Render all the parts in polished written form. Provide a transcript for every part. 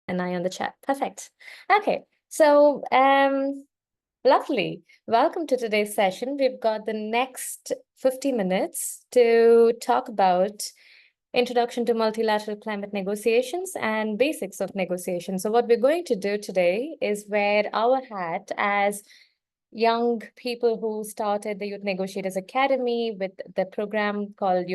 an eye on the chat. Perfect. Okay, so lovely. Welcome to today's session. We've got the next 50 minutes to talk about Introduction to Multilateral Climate Negotiations and Basics of Negotiation. So what we're going to do today is wear our hat as young people who started the Youth Negotiators Academy with the program called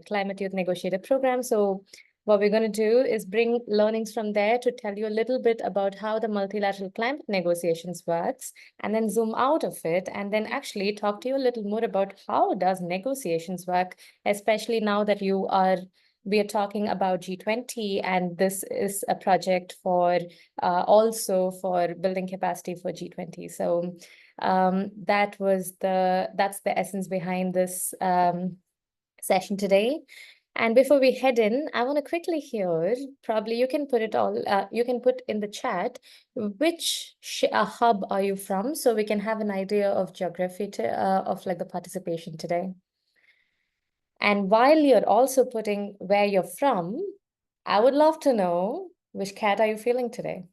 Climate Youth Negotiator Program. So what we're going to do is bring learnings from there to tell you a little bit about how the multilateral climate negotiations works, and then zoom out of it and then actually talk to you a little more about how does negotiations work, especially now that we are talking about G20, and this is a project for also for building capacity for G20. So that's the essence behind this session today. And before we head in, I want to quickly hear, probably you can put in the chat, which hub are you from, so we can have an idea of geography of like the participation today. And while you're also putting where you're from, I would love to know, which cat are you feeling today?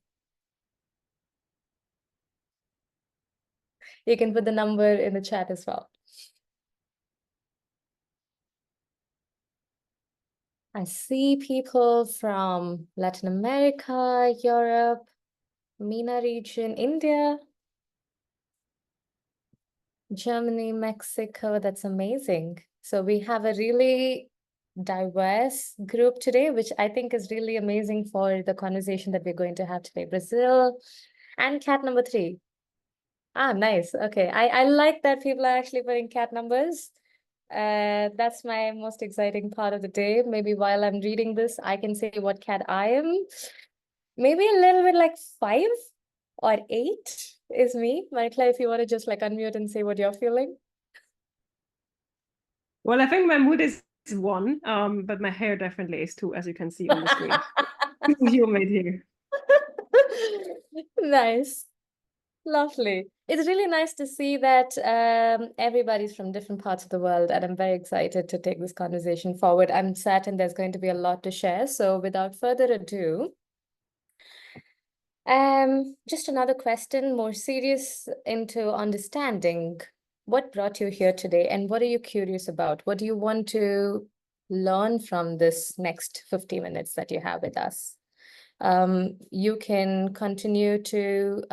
You can put the number in the chat as well. I see people from Latin America, Europe, MENA region, India, Germany, Mexico. That's amazing. So we have a really diverse group today, which I think is really amazing for the conversation that we're going to have today. Brazil and cat number 3. Ah, nice. Okay. I like that people are actually putting cat numbers. That's my most exciting part of the day. Maybe while I'm reading this, I can say what cat I am. Maybe a little bit like 5 or 8 is me. Michaela, if you want to just like unmute and say what you're feeling. Well, I think my mood is 1, but my hair definitely is 2, as you can see on the screen. Humid here. Nice. Lovely. It's really nice to see that everybody's from different parts of the world, and I'm very excited to take this conversation forward. I'm certain there's going to be a lot to share. So without further ado, just another question, more serious into understanding what brought you here today and what are you curious about? What do you want to learn from this next 50 minutes that you have with us? You can continue to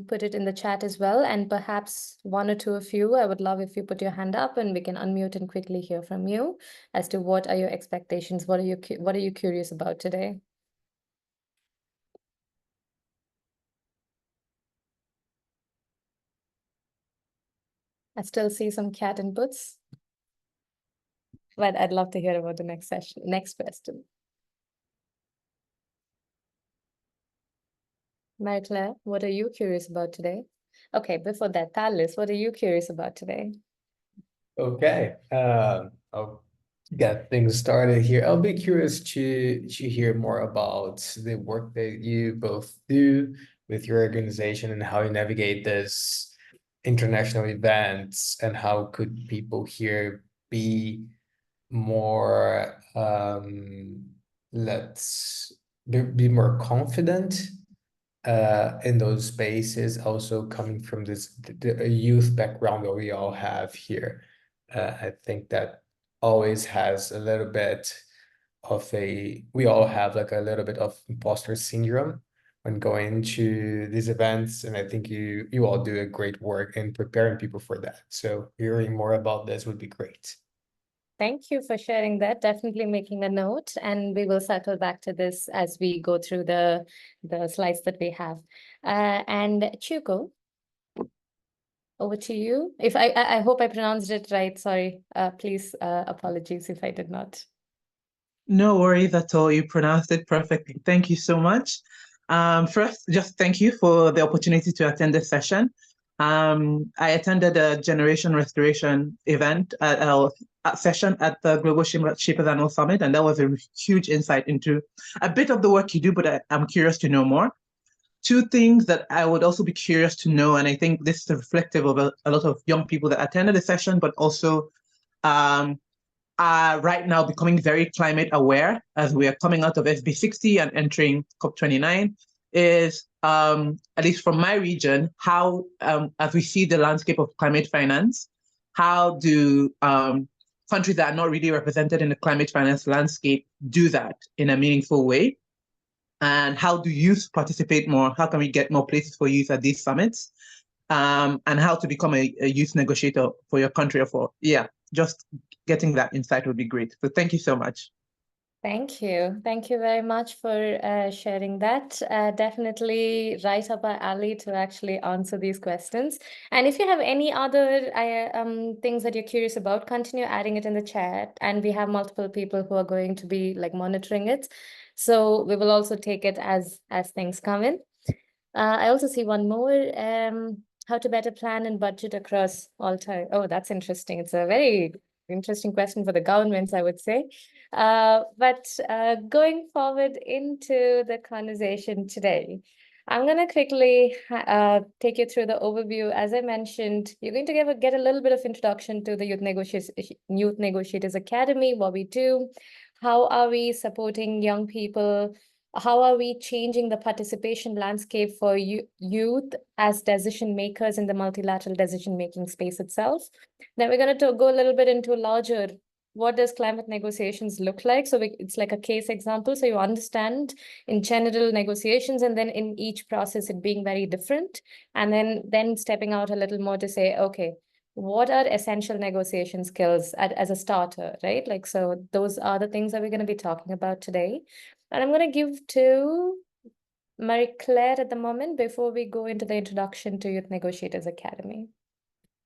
put it in the chat as well, and perhaps 1 or 2 of you, I would love if you put your hand up and we can unmute and quickly hear from you as to what are your expectations, what are you curious about today? I still see some cat inputs, but I'd love to hear about the next question. Marie-Claire, what are you curious about today? Okay, before that, Talis, what are you curious about today? Okay, I'll get things started here. I'll be curious to hear more about the work that you both do with your organization and how you navigate this international events, and how could people here be more let's be more confident in those spaces, also coming from the youth background that we all have here. I think that always has a little bit of we all have like a little bit of imposter syndrome when going to these events, and I think you all do a great work in preparing people for that. So hearing more about this would be great. Thank you for sharing that. Definitely making a note, and we will circle back to this as we go through the slides that we have. And Chuko, over to you. If I hope I pronounced it right. Sorry. Please apologies if I did not. No worries at all. You pronounced it perfectly. Thank you so much. First, just thank you for the opportunity to attend this session. I attended a Generation Restoration event at our session at the Global Shapers Annual Summit, and that was a huge insight into a bit of the work you do, but I'm curious to know more. 2 things that I would also be curious to know, and I think this is reflective of a lot of young people that attended the session, but also are right now becoming very climate aware as we are coming out of SB60 and entering COP29 is, at least from my region, how, as we see the landscape of climate finance, how do countries that are not really represented in the climate finance landscape do that in a meaningful way? And how do youth participate more? How can we get more places for youth at these summits? And how to become a youth negotiator for your country or for, just getting that insight would be great. So thank you so much. Thank you. Thank you very much for sharing that. Definitely right up our alley to actually answer these questions. And if you have any other things that you're curious about, continue adding it in the chat. And we have multiple people who are going to be like monitoring it. So we will also take it as things come in. I also see one more. How to better plan and budget across all time. Oh, that's interesting. It's a very interesting question for the governments, I would say. But going forward into the conversation today, I'm going to quickly take you through the overview. As I mentioned, you're going to get a little bit of introduction to the Youth Negotiators Academy, what we do, how are we supporting young people, how are we changing the participation landscape for youth as decision makers in the multilateral decision-making space itself. Then we're going to go a little bit into larger, what does climate negotiations look like? So it's like a case example. So you understand in general negotiations, and then in each process it being very different. And then stepping out a little more to say, okay, what are essential negotiation skills as a starter, right? Like, so those are the things that we're going to be talking about today. And I'm going to give to Marie-Claire at the moment before we go into the introduction to Youth Negotiators Academy.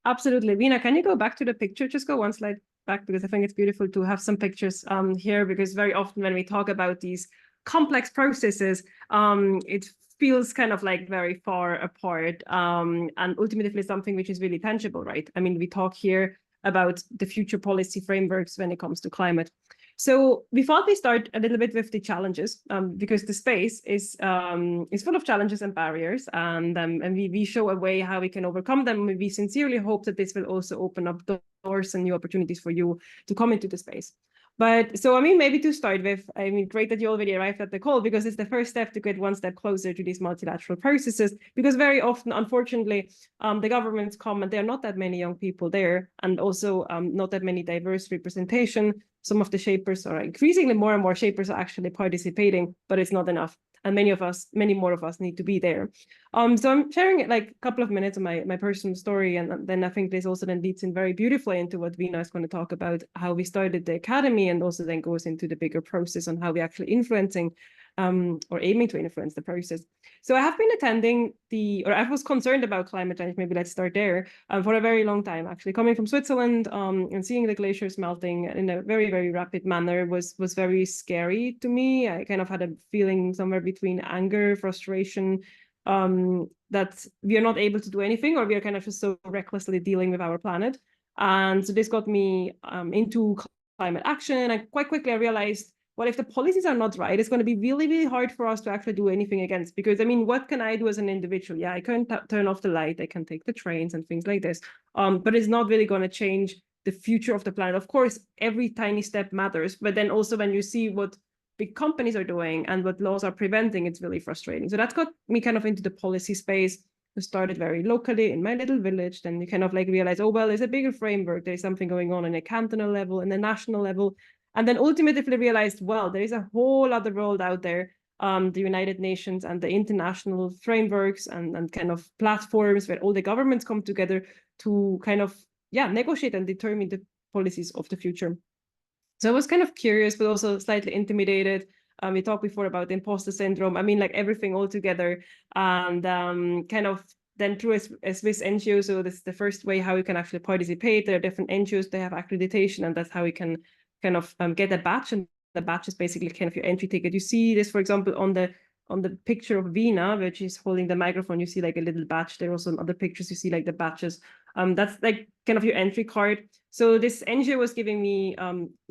Absolutely. Veena, can you go back to the picture? Just go one slide back, because I think it's beautiful to have some pictures here, because very often when we talk about these complex processes, it feels kind of like very far apart, and ultimately something which is really tangible, right? I mean, we talk here about the future policy frameworks when it comes to climate. So we thought we start a little bit with the challenges, because the space is full of challenges and barriers, and we show a way how we can overcome them. We sincerely hope that this will also open up doors and new opportunities for you to come into the space. But so, I mean, maybe to start with, I mean, great that you already arrived at the call, because it's the first step to get one step closer to these multilateral processes, because very often, unfortunately, the governments come and there are not that many young people there, and also not that many diverse representation. Some of the shapers are increasingly more and more shapers are actually participating, but it's not enough. And many more of us need to be there. So I'm sharing like a couple of minutes of my personal story, and then I think this also then leads in very beautifully into what Veena is going to talk about, how we started the academy, and also then goes into the bigger process on how we actually influencing or aiming to influence the process. So I have been attending I was concerned about climate change, maybe let's start there, for a very long time, actually. Coming from Switzerland and seeing the glaciers melting in a very, very rapid manner was very scary to me. I kind of had a feeling somewhere between anger, frustration, that we are not able to do anything, or we are kind of just so recklessly dealing with our planet. And so this got me into climate action. And quite quickly I realized, well, if the policies are not right, it's going to be really, really hard for us to actually do anything against. Because, I mean, what can I do as an individual? Yeah, I can turn off the light, I can take the trains and things like this. But it's not really going to change the future of the planet. Of course, every tiny step matters. But then also when you see what big companies are doing and what laws are preventing, it's really frustrating. So that's got me kind of into the policy space. We started very locally in my little village. Then you kind of like realize, oh, well, there's a bigger framework. There's something going on a cantonal level and a national level. And then ultimately realized, well, there is a whole other world out there, the United Nations and the international frameworks and kind of platforms where all the governments come together to kind of, negotiate and determine the policies of the future. So I was kind of curious, but also slightly intimidated. We talked before about the imposter syndrome. I mean, like everything all together, and kind of then through a Swiss NGO. So this is the first way how you can actually participate. There are different NGOs, they have accreditation, and that's how we can kind of get a badge, and the badge is basically kind of your entry ticket. You see this, for example, on the picture of Veena, which is holding the microphone. You see like a little badge there. Also in other pictures, you see like the badges. That's like kind of your entry card. So this NGO was giving me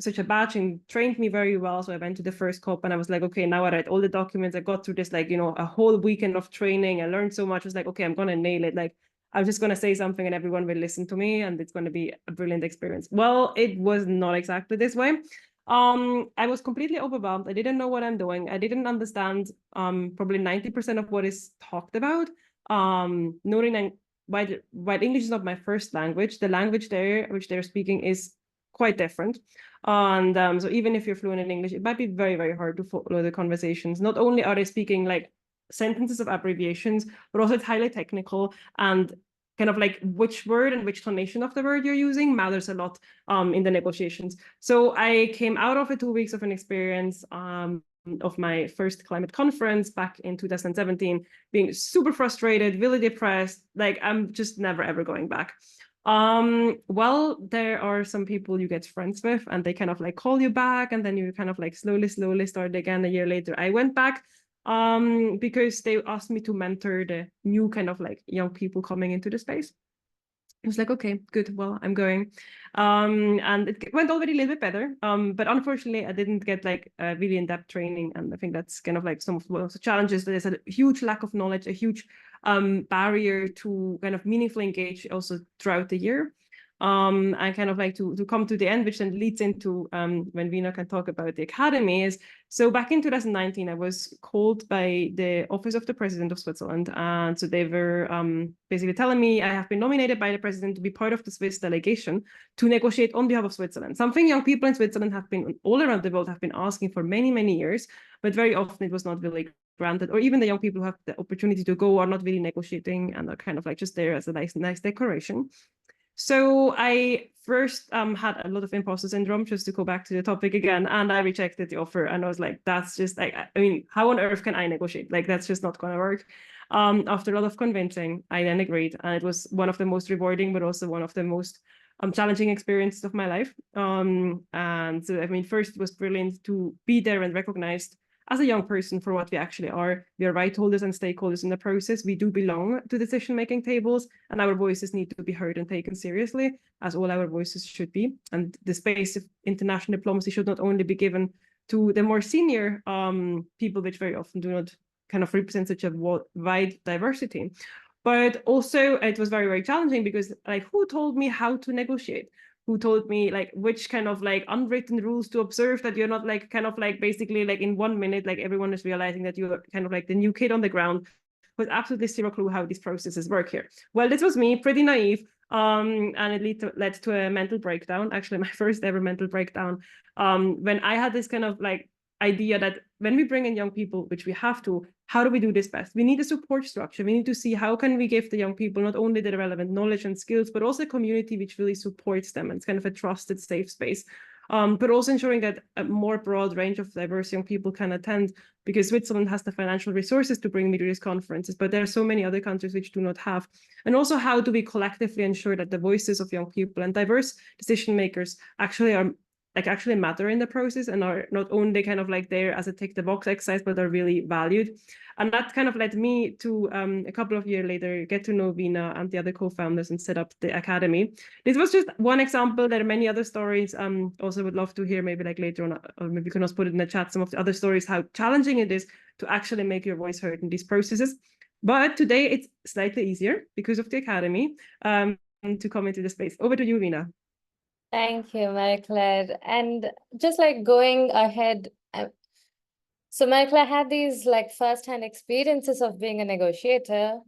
such a badge and trained me very well. So I went to the first COP and I was like, okay, now I read all the documents. I got through this, like, a whole weekend of training. I learned so much. I was like, okay, I'm going to nail it. Like, I'm just going to say something and everyone will listen to me and it's going to be a brilliant experience. Well, it was not exactly this way. I was completely overwhelmed. I didn't know what I'm doing. I didn't understand probably 90% of what is talked about. Noting while English is not my first language, the language there which they're speaking is quite different. And so even if you're fluent in English, it might be very, very hard to follow the conversations. Not only are they speaking like sentences of abbreviations, but also it's highly technical, and kind of like which word and which tonation of the word you're using matters a lot in the negotiations. So I came out of 2 weeks of an experience of my first climate conference back in 2017, being super frustrated, really depressed, like I'm just never ever going back. Well, there are some people you get friends with and they kind of like call you back, and then you kind of like slowly start again. A year later, I went back because they asked me to mentor the new kind of like young people coming into the space. I was like, okay, good, well, I'm going. And it went already a little bit better. But unfortunately, I didn't get like a really in-depth training. And I think that's kind of like some of the challenges. There's a huge lack of knowledge, a huge barrier to kind of meaningfully engage also throughout the year. And kind of like to come to the end, which then leads into when Veena can talk about the academy, is so back in 2019, I was called by the Office of the President of Switzerland. And so they were basically telling me I have been nominated by the president to be part of the Swiss delegation to negotiate on behalf of Switzerland, something young people in Switzerland have been all around the world have been asking for many, many years, but very often it was not really granted, or even the young people who have the opportunity to go are not really negotiating and are kind of like just there as a nice decoration. So I first had a lot of imposter syndrome, just to go back to the topic again, and I rejected the offer. And I was like, that's just like, I mean, how on earth can I negotiate? Like, that's just not going to work. After a lot of convincing, I then agreed. And it was one of the most rewarding, but also one of the most challenging experiences of my life. And so, I mean, first it was brilliant to be there and recognized as a young person for what we actually are. We are right holders and stakeholders in the process. We do belong to decision-making tables, and our voices need to be heard and taken seriously, as all our voices should be. And the space of international diplomacy should not only be given to the more senior people, which very often do not kind of represent such a wide diversity. But also it was very, very challenging because like, who told me how to negotiate? Who told me like which kind of like unwritten rules to observe, that you're not like kind of like basically like in 1 minute, like everyone is realizing that you're kind of like the new kid on the ground with absolutely zero clue how these processes work here. Well, this was me, pretty naive. And it led to a mental breakdown, actually my first ever mental breakdown, when I had this kind of like idea that when we bring in young people, which we have to, how do we do this best? We need a support structure. We need to see how can we give the young people not only the relevant knowledge and skills, but also a community which really supports them. And it's kind of a trusted, safe space. But also ensuring that a more broad range of diverse young people can attend, because Switzerland has the financial resources to bring me to these conferences, but there are so many other countries which do not have. And also, how do we collectively ensure that the voices of young people and diverse decision makers actually matter in the process and are not only kind of like there as a tick the box exercise, but are really valued. And that kind of led me to a couple of years later get to know Veena and the other co-founders and set up the academy. This was just one example. There are many other stories. Also would love to hear maybe like later on, or maybe you can also put it in the chat, some of the other stories, how challenging it is to actually make your voice heard in these processes. But today it's slightly easier because of the academy to come into the space. Over to you, Veena. Thank you, Marie-Claire. And just like going ahead, so Marie-Claire had these like first-hand experiences of being a negotiator,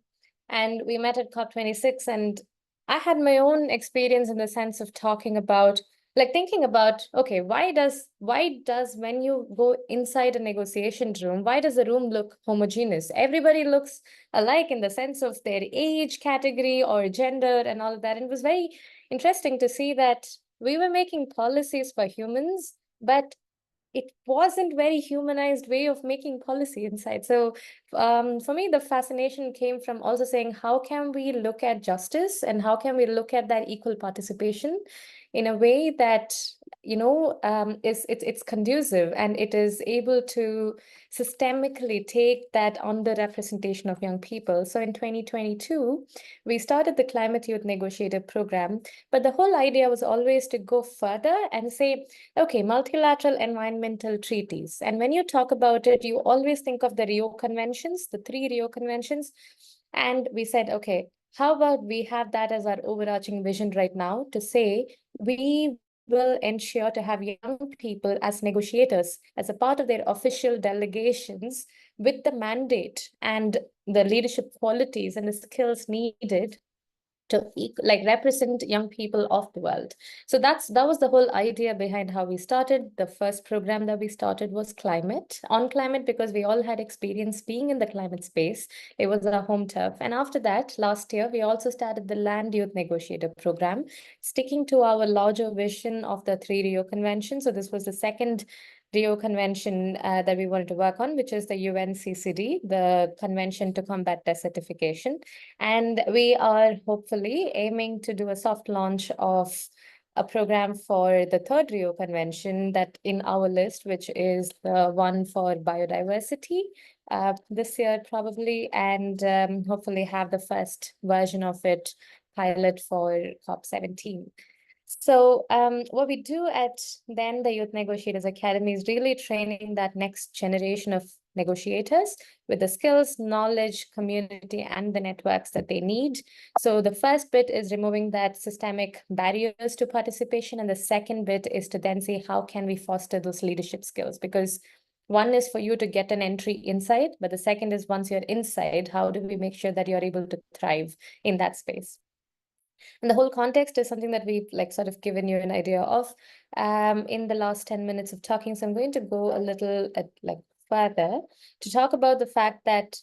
and we met at COP26, and I had my own experience in the sense of talking about, like thinking about, okay, why does when you go inside a negotiation room, why does the room look homogeneous? Everybody looks alike in the sense of their age category or gender and all of that. And it was very interesting to see that we were making policies for humans, but it wasn't very humanized way of making policy inside. So for me, the fascination came from also saying, how can we look at justice and how can we look at that equal participation in a way that, you know, it's conducive and it is able to systemically take that underrepresentation of young people. So in 2022, we started the Climate Youth Negotiator program, but the whole idea was always to go further and say, okay, multilateral environmental treaties. And when you talk about it, you always think of the Rio Conventions, the 3 Rio Conventions. And we said, okay, how about we have that as our overarching vision right now to say we will ensure to have young people as negotiators, as a part of their official delegations, with the mandate and the leadership qualities and the skills needed to represent young people of the world. So that was the whole idea behind how we started. The first program that we started was on climate, because we all had experience being in the climate space. It was our home turf. And after that, last year, we also started the Land Youth Negotiator program, sticking to our larger vision of the 3 Rio Convention. So this was the second Rio Convention that we wanted to work on, which is the UNCCD, the Convention to Combat Desertification. And we are hopefully aiming to do a soft launch of a program for the 3rd Rio Convention that in our list, which is the one for biodiversity this year probably, and hopefully have the first version of it pilot for COP17. So what we do at then the Youth Negotiators Academy is really training that next generation of negotiators with the skills, knowledge, community, and the networks that they need. So the first bit is removing that systemic barriers to participation. And the second bit is to then see how can we foster those leadership skills, because one is for you to get an entry inside, but the second is once you're inside, how do we make sure that you're able to thrive in that space? And the whole context is something that we've sort of given you an idea of in the last 10 minutes of talking. So I'm going to go a little further to talk about the fact that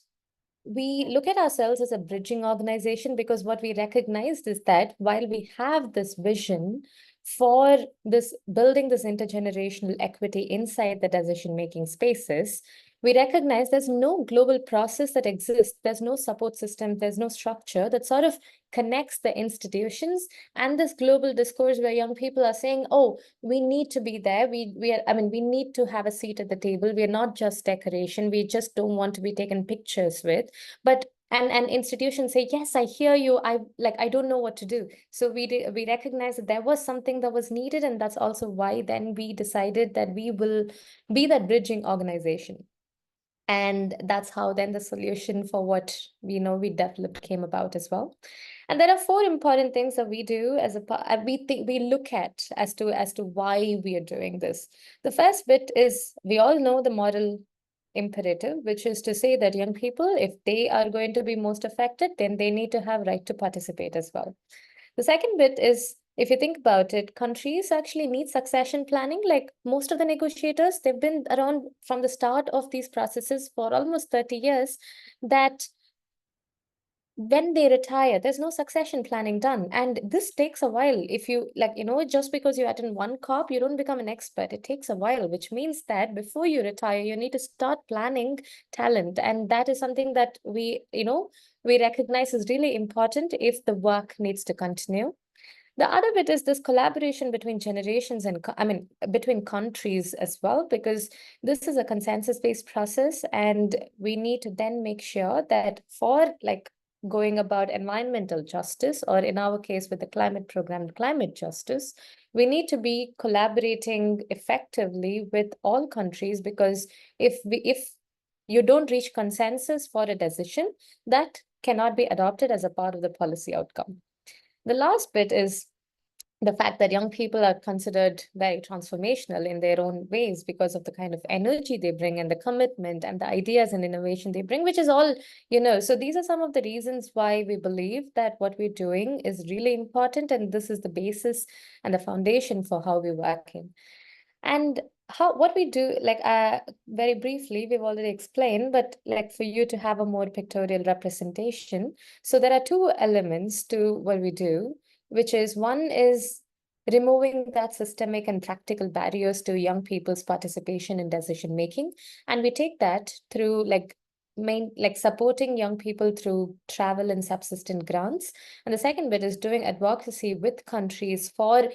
we look at ourselves as a bridging organization, because what we recognized is that while we have this vision for this building this intergenerational equity inside the decision-making spaces, we recognize there's no global process that exists. There's no support system. There's no structure that sort of connects the institutions and this global discourse where young people are saying, oh, we need to be there. We need to have a seat at the table. We're not just decoration. We just don't want to be taken pictures with. But and institutions say, yes, I hear you. I don't know what to do. So we recognize that there was something that was needed. And that's also why then we decided that we will be that bridging organization. And that's how then the solution for what we developed came about as well. And there are 4 important things that we do as we look at as to why we are doing this. The first bit is we all know the moral imperative, which is to say that young people, if they are going to be most affected, then they need to have right to participate as well. The second bit is, if you think about it, countries actually need succession planning. Like most of the negotiators, they've been around from the start of these processes for almost 30 years, that when they retire, there's no succession planning done. And this takes a while. If you just because you attend one COP, you don't become an expert. It takes a while, which means that before you retire, you need to start planning talent. And that is something that we recognize is really important if the work needs to continue. The other bit is this collaboration between generations and between countries as well, because this is a consensus-based process, and we need to then make sure that for going about environmental justice, or in our case with the climate program, climate justice, we need to be collaborating effectively with all countries, because if you don't reach consensus for a decision, that cannot be adopted as a part of the policy outcome. The last bit is the fact that young people are considered very transformational in their own ways because of the kind of energy they bring and the commitment and the ideas and innovation they bring, which is all, so these are some of the reasons why we believe that what we're doing is really important. And this is the basis and the foundation for how we work in. And what we do, very briefly, we've already explained, but for you to have a more pictorial representation. So there are 2 elements to what we do, which is, one is removing that systemic and practical barriers to young people's participation in decision making. And we take that through supporting young people through travel and subsistence grants. And the second bit is doing advocacy with countries for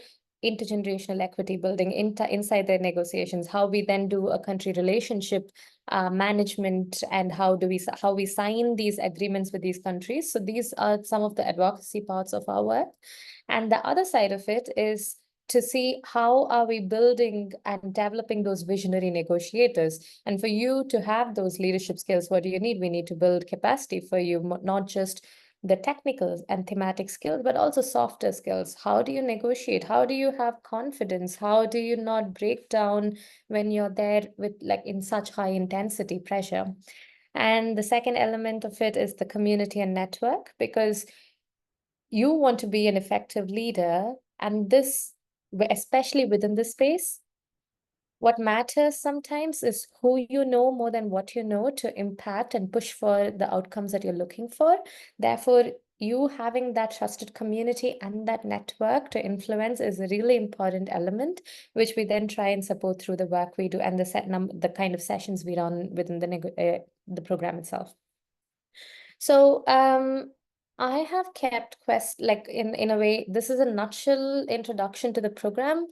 intergenerational equity building inside their negotiations, how we then do a country relationship management, and how we sign these agreements with these countries. So these are some of the advocacy parts of our work. And the other side of it is to see how are we building and developing those visionary negotiators. And for you to have those leadership skills, what do you need? We need to build capacity for you, not just the technical and thematic skills, but also softer skills. How do you negotiate? How do you have confidence? How do you not break down when you're there with like in such high intensity pressure? And the second element of it is the community and network, because you want to be an effective leader, and this, especially within this space, what matters sometimes is who you know more than what you know to impact and push for the outcomes that you're looking for. Therefore, you having that trusted community and that network to influence is a really important element, which we then try and support through the work we do and the kind of sessions we run within the program itself. So I have kept in a way, this is a nutshell introduction to the program.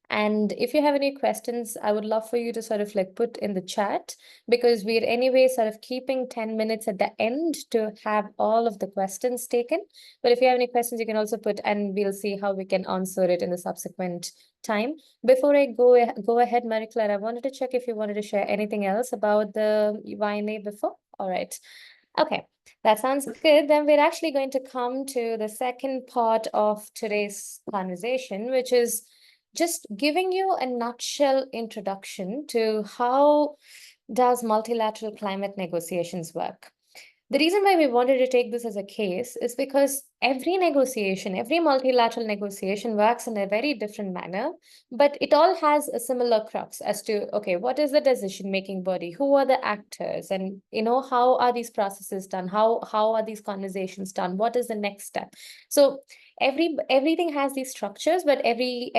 And if you have any questions, I would love for you to sort of like put in the chat, because we're anyway sort of keeping 10 minutes at the end to have all of the questions taken. But if you have any questions, you can also put, and we'll see how we can answer it in the subsequent time. Before I go ahead, Marie-Claire, I wanted to check if you wanted to share anything else about the YNA before. All right. Okay, that sounds good. Then we're actually going to come to the second part of today's conversation, which is just giving you a nutshell introduction to how does multilateral climate negotiations work. The reason why we wanted to take this as a case is because every negotiation, every multilateral negotiation works in a very different manner, but it all has a similar crux as to, okay, what is the decision-making body? Who are the actors? And, how are these processes done? How are these conversations done? What is the next step? So everything has these structures, but every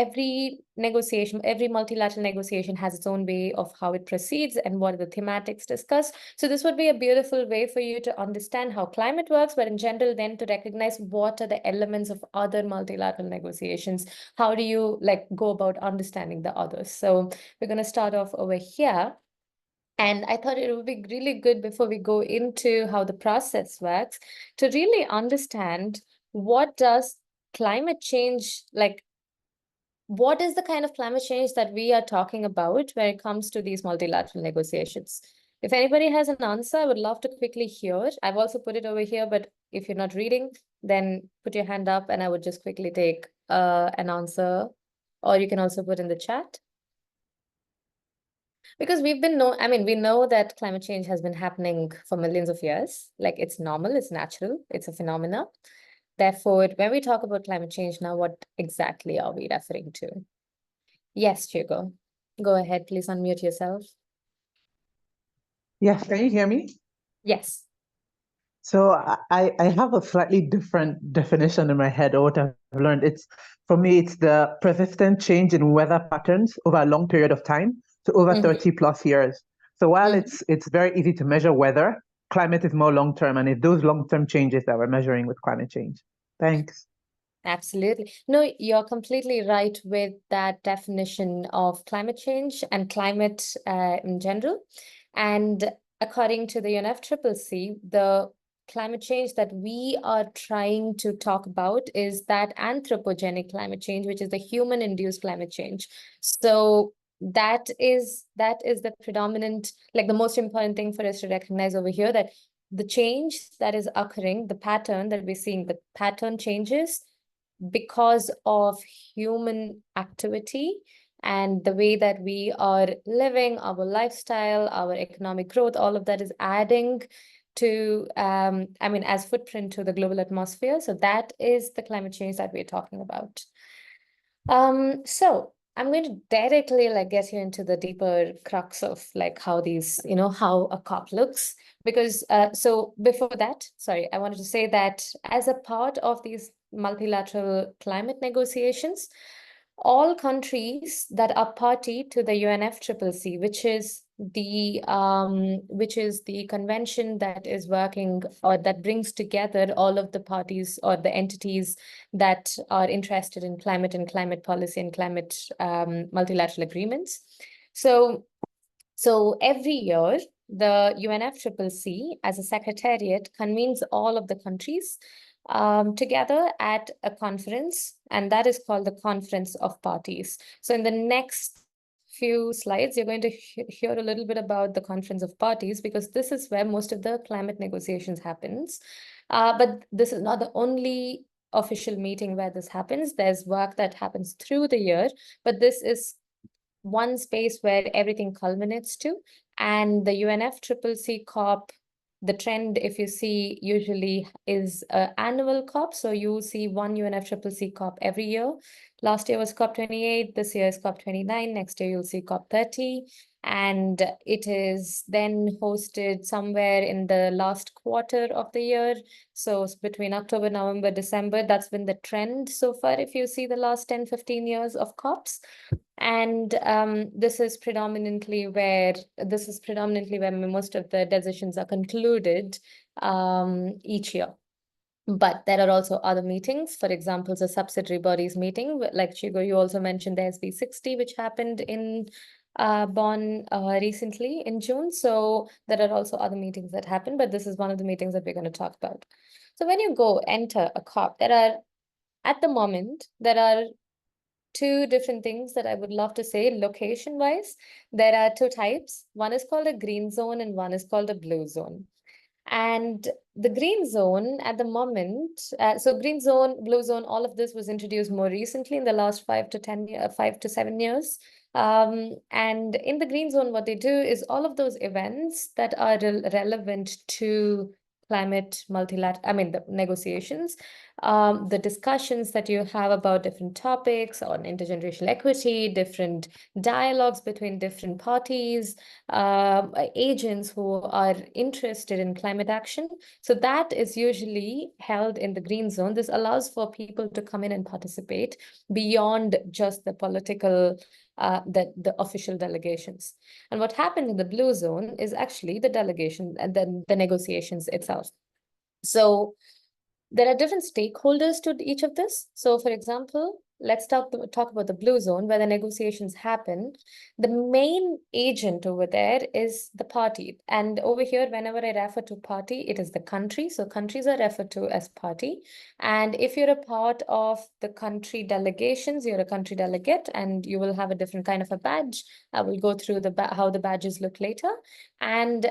negotiation, every multilateral negotiation has its own way of how it proceeds and what are the thematics discussed. So this would be a beautiful way for you to understand how climate works, but in general, then to recognize what are the elements of other multilateral negotiations. How do you go about understanding the others? So we're going to start off over here. And I thought it would be really good before we go into how the process works to really understand what does climate change, what is the kind of climate change that we are talking about when it comes to these multilateral negotiations? If anybody has an answer, I would love to quickly hear it. I've also put it over here, but if you're not reading, then put your hand up and I would just quickly take an answer, or you can also put in the chat. Because we know that climate change has been happening for millions of years. Like, it's normal, it's natural, it's a phenomena. Therefore, when we talk about climate change now, what exactly are we referring to? Yes, Hugo. Go ahead, please unmute yourself. Yes, can you hear me? Yes. So I have a slightly different definition in my head, or what I've learned. For me, it's the persistent change in weather patterns over a long period of time, so over 30 plus years. So while it's very easy to measure weather, climate is more long-term, and it's those long-term changes that we're measuring with climate change. Thanks. Absolutely. No, you're completely right with that definition of climate change and climate in general. And according to the UNFCCC, the climate change that we are trying to talk about is that anthropogenic climate change, which is the human-induced climate change. So that is the predominant, the most important thing for us to recognize over here, that the change that is occurring, the pattern that we're seeing, the pattern changes because of human activity and the way that we are living, our lifestyle, our economic growth, all of that is adding to, as footprint to the global atmosphere. So that is the climate change that we're talking about. So I'm going to directly get you into the deeper crux of how these, how a COP looks. Because so before that, sorry, I wanted to say that as a part of these multilateral climate negotiations, all countries that are party to the UNFCCC, which is the convention that is working, or that brings together all of the parties or the entities that are interested in climate and climate policy and climate multilateral agreements. So every year, the UNFCCC as a secretariat convenes all of the countries together at a conference, and that is called the Conference of Parties. So in the next few slides, you're going to hear a little bit about the Conference of Parties, because this is where most of the climate negotiations happens. But this is not the only official meeting where this happens. There's work that happens through the year, but this is one space where everything culminates to. And the UNFCCC COP, the trend, if you see, usually is an annual COP. So you see one UNFCCC COP every year. Last year was COP28, this year is COP29, next year you'll see COP30. And it is then hosted somewhere in the last quarter of the year. So it's between October, November, December, that's been the trend so far, if you see the last 10, 15 years of COPs. And this is predominantly where most of the decisions are concluded each year. But there are also other meetings, for example, the subsidiary bodies meeting, like Chigo, you also mentioned the SB60, which happened in Bonn recently in June. So there are also other meetings that happen, but this is one of the meetings that we're going to talk about. So when you enter a COP, at the moment, there are two different things that I would love to say location-wise. There are two types. One is called a green zone and one is called a blue zone. And the green zone at the moment, so green zone, blue zone, all of this was introduced more recently in the last 5 to 7 years. And in the green zone, what they do is all of those events that are relevant to climate the negotiations, the discussions that you have about different topics on intergenerational equity, different dialogues between different parties, agents who are interested in climate action. So that is usually held in the green zone. This allows for people to come in and participate beyond just the political the official delegations. And what happened in the blue zone is actually the delegation and then the negotiations itself. So there are different stakeholders to each of this. So for example, let's talk about the blue zone where the negotiations happen. The main agent over there is the party. And over here, whenever I refer to party, it is the country. So countries are referred to as party. And if you're a part of the country delegations, you're a country delegate and you will have a different kind of a badge. I will go through how the badges look later. And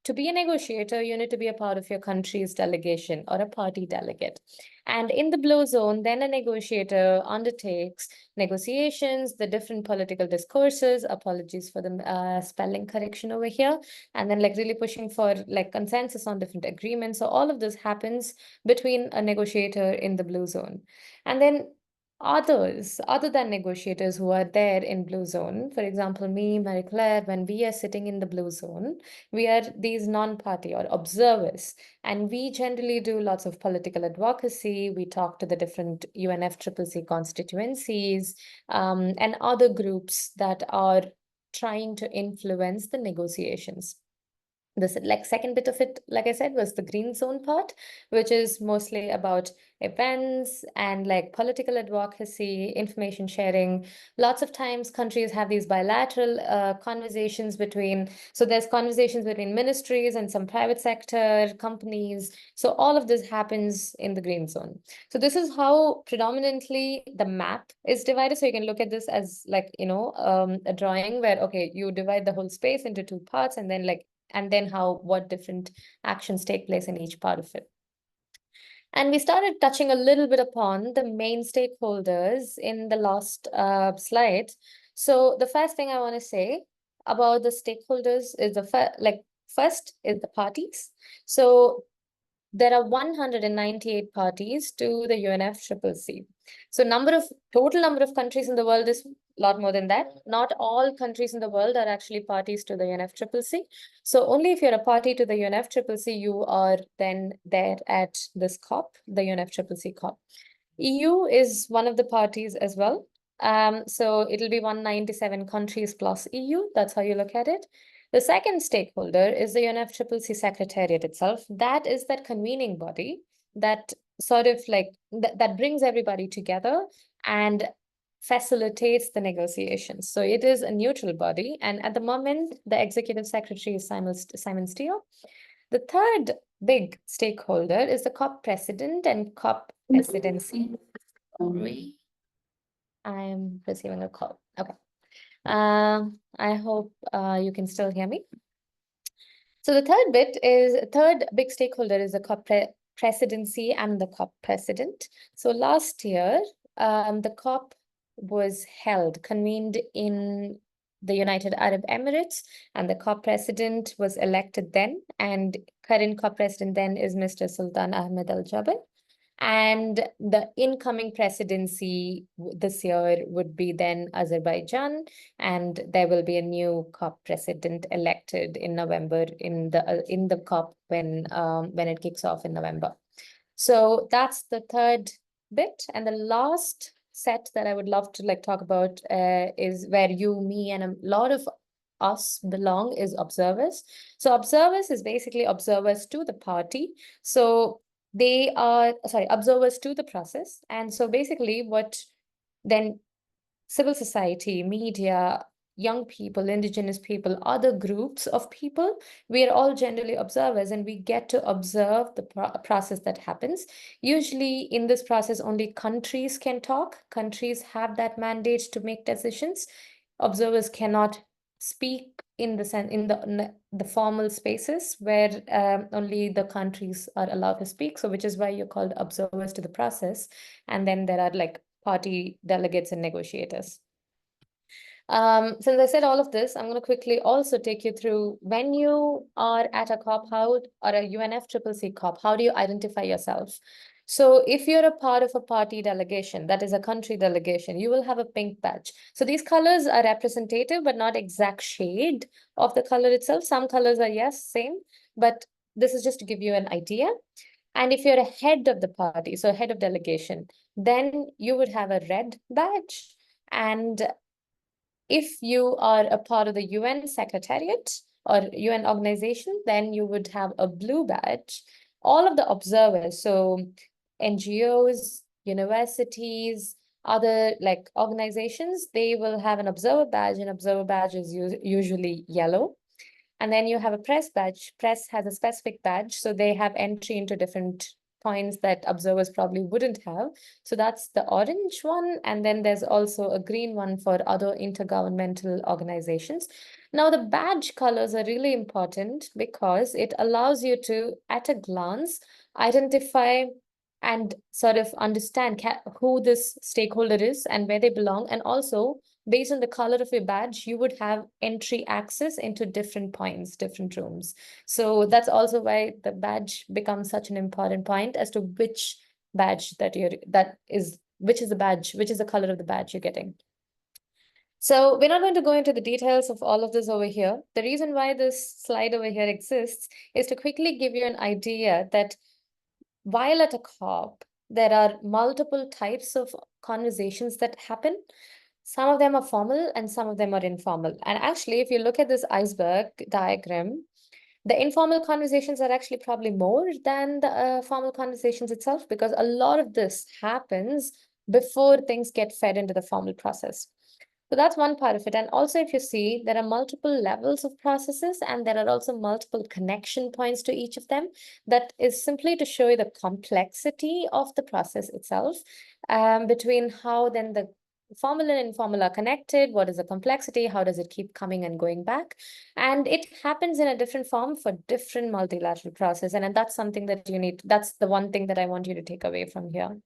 to be a negotiator, you need to be a part of your country's delegation or a party delegate. And in the blue zone, then a negotiator undertakes negotiations, the different political discourses, apologies for the spelling correction over here, and then like really pushing for like consensus on different agreements. So all of this happens between a negotiator in the blue zone. And then others, other than negotiators who are there in blue zone, for example, me, Marie Claire, when we are sitting in the blue zone, we are these non-party or observers, and we generally do lots of political advocacy. We talk to the different UNFCCC constituencies and other groups that are trying to influence the negotiations. This like second bit of it, like I said, was the green zone part, which is mostly about events and like political advocacy, information sharing. Lots of times countries have these bilateral conversations so there's conversations between ministries and some private sector companies. So all of this happens in the green zone. So this is how predominantly the map is divided. So you can look at this as like, a drawing where, okay, you divide the whole space into two parts and then what different actions take place in each part of it. And we started touching a little bit upon the main stakeholders in the last slide. So the first thing I want to say about the stakeholders is first is the parties. So there are 198 parties to the UNFCCC. So total number of countries in the world is a lot more than that. Not all countries in the world are actually parties to the UNFCCC. So only if you're a party to the UNFCCC, you are then there at this COP, the UNFCCC COP. EU is one of the parties as well. So it'll be 197 countries plus EU. That's how you look at it. The second stakeholder is the UNFCCC Secretariat itself. That is that convening body that sort of like that brings everybody together and facilitates the negotiations. So it is a neutral body. And at the moment, the executive secretary is Simon Steele. The third big stakeholder is the COP president and COP presidency. Sorry, I am receiving a call. Okay. I hope you can still hear me. So the third big stakeholder is the COP presidency and the COP president. So last year, the COP was convened in the United Arab Emirates, and the COP president was elected then, and current COP president then is Mr. Sultan Ahmed Al Jaber. And the incoming presidency this year would be then Azerbaijan, and there will be a new COP president elected in November in the COP when it kicks off in November. So that's the third bit, and the last set that I would love to talk about is where you, me, and a lot of us belong is observers. So observers is basically observers to the party. So they are, observers to the process. And so basically what then civil society, media, young people, indigenous people, other groups of people, we are all generally observers, and we get to observe the process that happens. Usually in this process, only countries can talk. Countries have that mandate to make decisions. Observers cannot speak in the formal spaces where only the countries are allowed to speak. So which is why you're called observers to the process. And then there are party delegates and negotiators. Since I said all of this, I'm going to quickly also take you through when you are at a COP or a UNFCCC COP, how do you identify yourself? So if you're a part of a party delegation, that is a country delegation, you will have a pink badge. So these colors are representative, but not exact shade of the color itself. Some colors are, yes, same, but this is just to give you an idea. And if you're a head of the party, so head of delegation, then you would have a red badge. And if you are a part of the UN Secretariat or UN organization, then you would have a blue badge. All of the observers, so NGOs, universities, other organizations, they will have an observer badge, and observer badge is usually yellow. And then you have a press badge. Press has a specific badge, so they have entry into different points that observers probably wouldn't have. So that's the orange one. And then there's also a green one for other intergovernmental organizations. Now, the badge colors are really important because it allows you to, at a glance, identify and sort of understand who this stakeholder is and where they belong. And also, based on the color of your badge, you would have entry access into different points, different rooms. So that's also why the badge becomes such an important point as to which badge which is the color of the badge you're getting. So we're not going to go into the details of all of this over here. The reason why this slide over here exists is to quickly give you an idea that while at a COP, there are multiple types of conversations that happen. Some of them are formal and some of them are informal. And actually, if you look at this iceberg diagram, the informal conversations are actually probably more than the formal conversations itself, because a lot of this happens before things get fed into the formal process. So that's one part of it. And also, if you see, there are multiple levels of processes, and there are also multiple connection points to each of them. That is simply to show you the complexity of the process itself, between how then the formal and informal are connected, what is the complexity, how does it keep coming and going back. And it happens in a different form for different multilateral process. And that's something that that's the one thing that I want you to take away from here.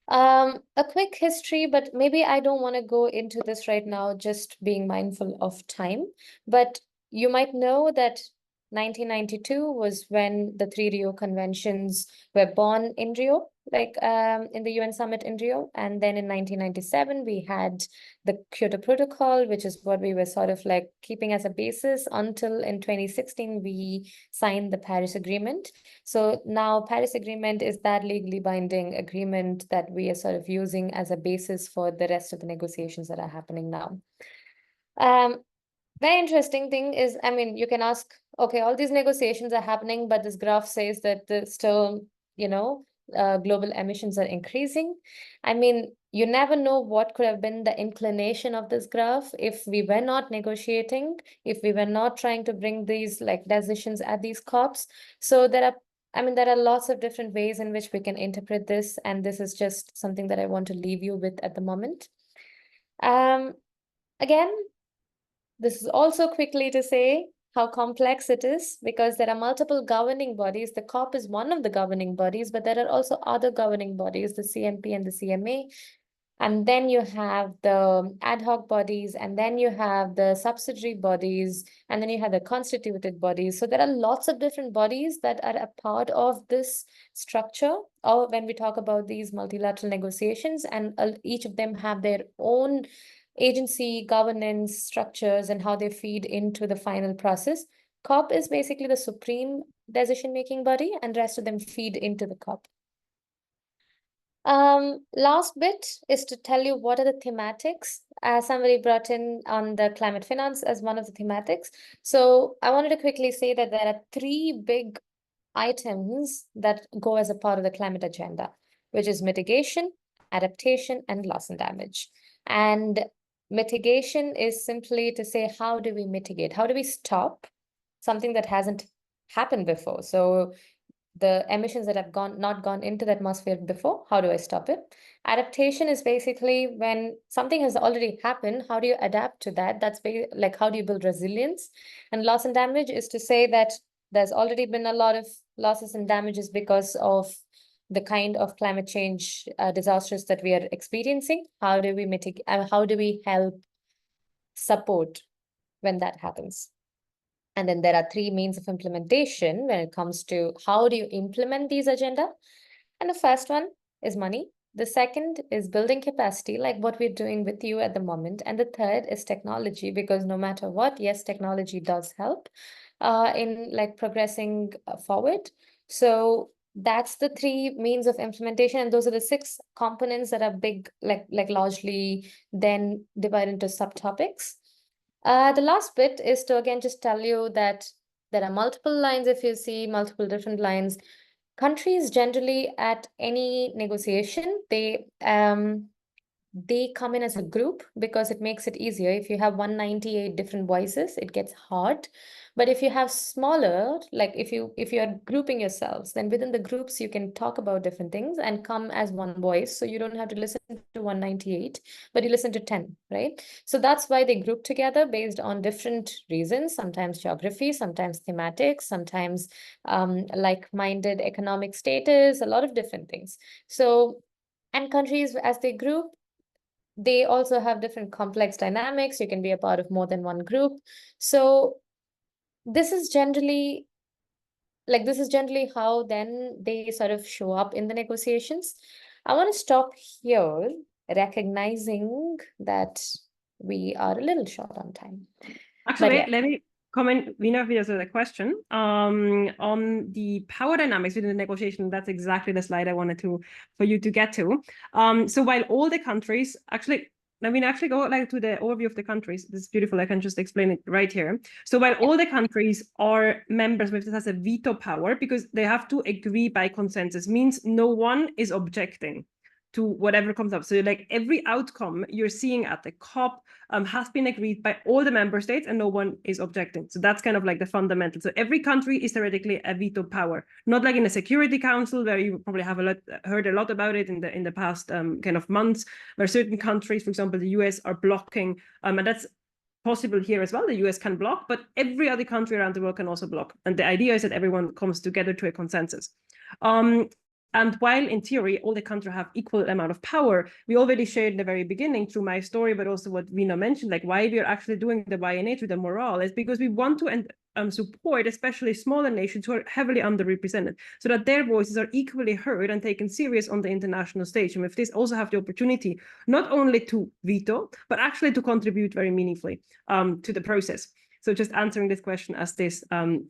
A quick history, but maybe I don't want to go into this right now, just being mindful of time. But you might know that 1992 was when the 3 Rio conventions were born in Rio, in the UN summit in Rio. And then in 1997, we had the Kyoto Protocol, which is what we were sort of keeping as a basis until in 2016, we signed the Paris Agreement. So now Paris Agreement is that legally binding agreement that we are sort of using as a basis for the rest of the negotiations that are happening now. Very interesting thing is, I mean, you can ask, okay, all these negotiations are happening, but this graph says that still, global emissions are increasing. I mean, you never know what could have been the inclination of this graph if we were not negotiating, if we were not trying to bring these decisions at these COPs. So there are lots of different ways in which we can interpret this, and this is just something that I want to leave you with at the moment. Again, this is also quickly to say how complex it is, because there are multiple governing bodies. The COP is one of the governing bodies, but there are also other governing bodies, the CMP and the CMA. And then you have the ad hoc bodies, and then you have the subsidiary bodies, and then you have the constituted bodies. So there are lots of different bodies that are a part of this structure, or when we talk about these multilateral negotiations, and each of them have their own agency, governance, structures, and how they feed into the final process. COP is basically the supreme decision-making body, and the rest of them feed into the COP. Last bit is to tell you what are the thematics. Somebody brought in on the climate finance as one of the thematics. So I wanted to quickly say that there are 3 big items that go as a part of the climate agenda, which is mitigation, adaptation, and loss and damage. And mitigation is simply to say, how do we mitigate? How do we stop something that hasn't happened before? So the emissions that have not gone into the atmosphere before, how do I stop it? Adaptation is basically when something has already happened, how do you adapt to that? That's like, how do you build resilience? And loss and damage is to say that there's already been a lot of losses and damages because of the kind of climate change disasters that we are experiencing. How do we mitigate? How do we help support when that happens? And then there are 3 means of implementation when it comes to how do you implement these agenda. And the first one is money. The second is building capacity, like what we're doing with you at the moment. And the third is technology, because no matter what, yes, technology does help in like progressing forward. So that's the 3 means of implementation. And those are the 6 components that are big, like largely then divided into subtopics. The last bit is to again just tell you that there are multiple lines. If you see multiple different lines, countries generally at any negotiation, they come in as a group because it makes it easier. If you have 198 different voices, it gets hard. But if you have smaller, like if you're grouping yourselves, then within the groups you can talk about different things and come as one voice. So you don't have to listen to 198, but you listen to 10, right? So that's why they group together based on different reasons, sometimes geography, sometimes thematics, sometimes like-minded economic status, a lot of different things. So, and countries as they group, they also have different complex dynamics. You can be a part of more than one group. So this is generally how then they sort of show up in the negotiations. I want to stop here, recognizing that we are a little short on time. Actually, yeah. let me comment, Veena, if there's a question on the power dynamics within the negotiation. That's exactly the slide I wanted for you to get to. So while all the countries actually, let me actually go like to the overview of the countries. This is beautiful. I can just explain it right here. So while all the countries are members, this has a veto power because they have to agree by consensus, means no one is objecting to whatever comes up. So like every outcome you're seeing at the COP has been agreed by all the member states and no one is objecting. So that's kind of like the fundamental. So every country is theoretically a veto power, not like in the Security Council where you probably have heard a lot about it in the past kind of months, where certain countries, for example, the US are blocking, and that's possible here as well. The US can block, but every other country around the world can also block. And the idea is that everyone comes together to a consensus. And while in theory, all the countries have equal amount of power, we already shared in the very beginning through my story, but also what Veena mentioned, like why we are actually doing the YNA through the morale is because we want to support especially smaller nations who are heavily underrepresented so that their voices are equally heard and taken serious on the international stage. And with this also have the opportunity not only to veto, but actually to contribute very meaningfully to the process. So just answering this question as this